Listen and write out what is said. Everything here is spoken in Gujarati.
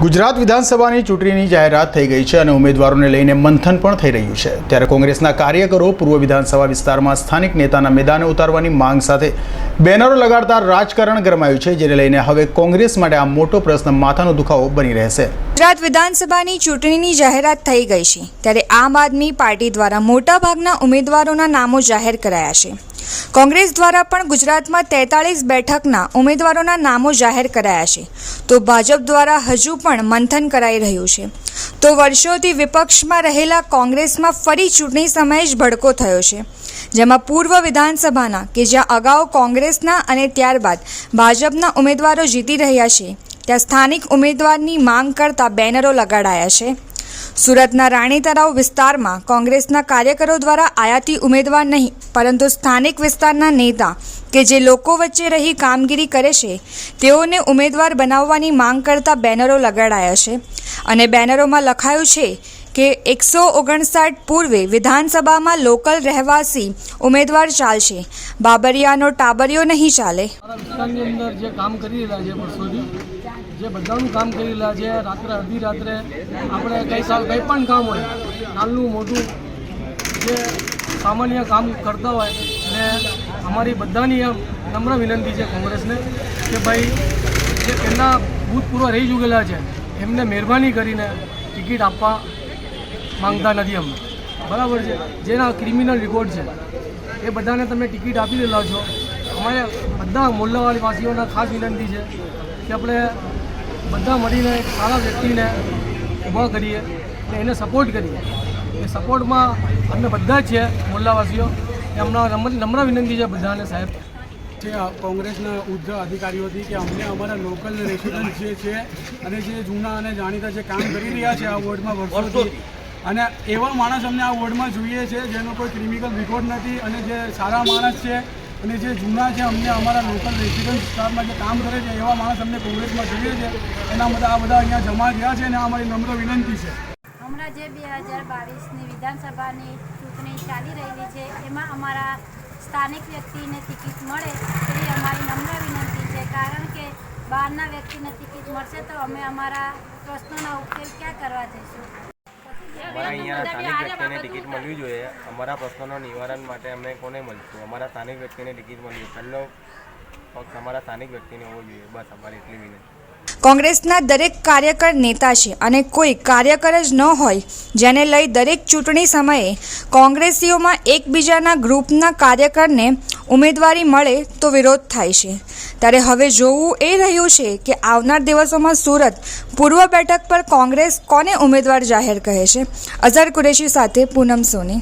ગુજરાત વિધાનસભાની ચૂંટણીની જાહેરાત થઈ ગઈ છે અને ઉમેદવારોને લઈને મંથન પણ થઈ રહ્યું છે। ત્યારે કોંગ્રેસના કાર્યકરો પૂર્વ વિધાનસભા વિસ્તારમાં સ્થાનિક નેતાના મેદાને ઉતારવાની માંગ સાથે બેનરો લગાડતા રાજકારણ ગરમાયું છે, જેને લઈને હવે કોંગ્રેસ માટે આ મોટો પ્રશ્ન માથાનો દુખાવો બની રહેશે। ગુજરાત વિધાનસભાની ચૂંટણીની જાહેરાત થઈ ગઈ છે, ત્યારે આમ આદમી પાર્ટી દ્વારા મોટાભાગના ઉમેદવારોના નામો જાહેર કરાયા છે। કોંગ્રેસ દ્વારા પણ ગુજરાતમાં 43 બેઠકના ઉમેદવારોના નામો જાહેર કરાયા છે, તો ભાજપ દ્વારા હજુ પણ મંથન કરાઈ રહ્યું છે। તો વર્ષોથી વિપક્ષમાં રહેલા કોંગ્રેસમાં ફરી ચૂંટણી સમયે જ ભડકો થયો છે, જેમાં પૂર્વ વિધાનસભાના કે જ્યાં અગાઉ કોંગ્રેસના અને ત્યારબાદ ભાજપના ઉમેદવારો જીતી રહ્યા છે, ત્યાં સ્થાનિક ઉમેદવારની માંગ કરતા બેનરો લગાડાયા છે। સુરતના રાણી તળાવ વિસ્તારમાં કોંગ્રેસના કાર્યકરો દ્વારા આયાતી ઉમેદવાર નહીં પરંતુ સ્થાનિક વિસ્તારના નેતા કે જે લોકો વચ્ચે રહી કામગીરી કરે છે તેઓને ઉમેદવાર બનાવવાની માંગ કરતા બેનરો લગાડાયા છે અને બેનરોમાં લખાયું છે કે 159 પૂર્વે વિધાનસભામાં લોકલ રહેવાસી ઉમેદવાર ચાલશે, બાબરિયાનો ટાબરિયો નહીં ચાલે। વિસ્તારની અંદર જે કામ કરી રહ્યા છે વર્ષોથી, જે બધાનું કામ કરી રહ્યા છે, રાત્રે અડધી રાત્રે આપણે કંઈ પણ કામ હોય નાનું મોટું જે સામાન્ય કામ કરતા હોય, અને અમારી બધાની નમ્ર વિનંતી છે કોંગ્રેસને કે ભાઈ જે પહેલાં ભૂતપૂર્વ રહી ચૂકેલા છે એમને મહેરબાની કરીને ટિકિટ આપવા માંગતા નથી અમે, બરાબર છે। જેના ક્રિમિનલ રેકોર્ડ છે એ બધાને તમે ટિકિટ આપી દેલા છો। અમારે બધા મોલ્લાવાળી વાસીઓના ખાસ વિનંતી છે કે આપણે બધા મળીને એક સારા વ્યક્તિને ઊભા કરીએ અને એને સપોર્ટ કરીએ। એ સપોર્ટમાં અમે બધા જ છે મોલ્લાવાસીઓ, એમના નમ્ર વિનંતી છે બધાને સાહેબ જે કોંગ્રેસના ઉચ્ચ અધિકારીઓથી કે અમને અમારા લોકલ રેસિડન્ટ જે છે અને જે જૂના અને જાણીતા જે કામ કરી રહ્યા છે આ વોર્ડમાં વર્ષોથી, અને એવા માણસ અમને આ વોર્ડમાં જોઈએ છે જેનો કોઈ ક્રિમિનલ રેકોર્ડ નથી અને જે સારા માણસ છે અને જે જૂના છે, અમને અમારા લોકલ રેસિડન્ટ વિસ્તારમાં જે કામ કરે છે એવા માણસ અમને કોંગ્રેસમાં જોઈએ છે। એના બધા આ બધા અહીંયા જમા થયા છે અને આ અમારી નમ્ર વિનંતી છે। હમણાં જે 2022ની વિધાનસભાની ચૂંટણી ચાલી રહેલી છે એમાં અમારા સ્થાનિક વ્યક્તિને ટિકિટ મળે એવી અમારી નમ્ર વિનંતી છે, કારણ કે બહારના વ્યક્તિને ટિકિટ મળશે તો અમે અમારા પ્રશ્નોના ઉકેલ ક્યાં કરવા જઈશું। અમારા અહીંયા સ્થાનિક વ્યક્તિને ટિકિટ મળવી જોઈએ। અમારા પ્રશ્નોના નિવારણ માટે અમે કોને મળશું? અમારા સ્થાનિક વ્યક્તિને ટિકિટ મળવી, પહેલો પક્ષ અમારા સ્થાનિક વ્યક્તિને હોવો જોઈએ, બસ અમારી એટલી વિનંતી। કોંગ્રેસના દરેક કાર્યકર નેતા છે અને કોઈ કાર્યકર જ ન હોય જેને લઈ દરેક ચૂંટણી સમયે કોંગ્રેસીઓમાં એકબીજાના ગ્રુપના કાર્યકરને ઉમેદવારી મળે તો વિરોધ થાય છે। ત્યારે હવે જોવું એ રહ્યું છે કે આવનાર દિવસોમાં સુરત પૂર્વ બેઠક પર કોંગ્રેસ કોને ઉમેદવાર જાહેર કહે છે। અઝર કુરેશી સાથે પૂનમ સોની।